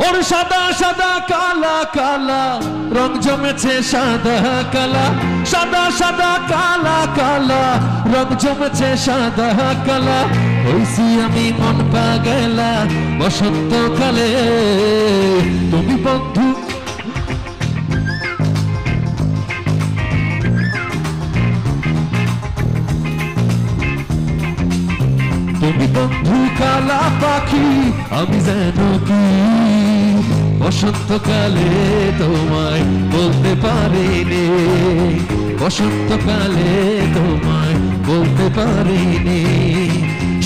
ওর সাদা সাদা কালা কালা রং জমেছে সাদা কালা, সাদা সাদা কালা কালা রং জমেছে সাদা কালা। হইছি আমি মন পাগলা বসন্তকালে, তুমি বন্ধু তুমি বন্ধু কালা পাখি, আমি যেন কি বসন্তকালে তোমায় বলতে পারিনি, বসন্তকালে তোমায় বলতে পারিনি।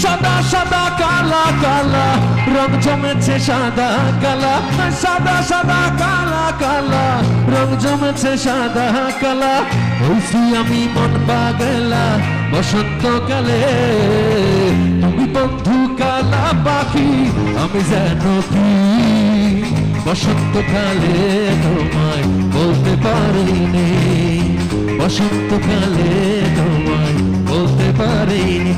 সাদা সাদা কালা কালা রং জমেছে সাদা কালা, সাদা সাদা কালা কালা রং জমেছে সাদা কালা। হইছি আমি মন পাগলা বসন্তকালে, তুমি বন্ধু কালা পাখি, আমি যেন কি বসন্তকালে তোমায় বলতে পারিনি, বসন্তকালে তোমায় বলতে পারিনি।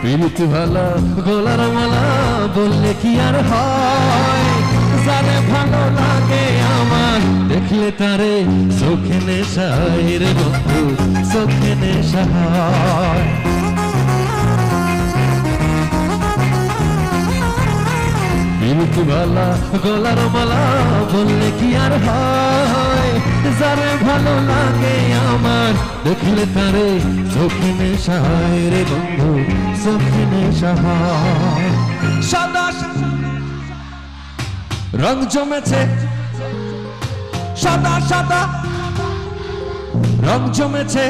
প্রীতি ভালা গোলার মালা বললে কি আর হয়, যারে ভালো লাগে আমার দেখলে তারে চোখে নেশায় রে বন্ধু, চোখে নেশায়। প্রীতি ভালা গোলার মালা বললে কি আর হয়, যারে ভালো লাগে আমার দেখলে তারে চোখে নেশায় রে বন্ধু, চোখে নেশায়। সাদা রং জমেছে সাদা সাদা রং জমেছে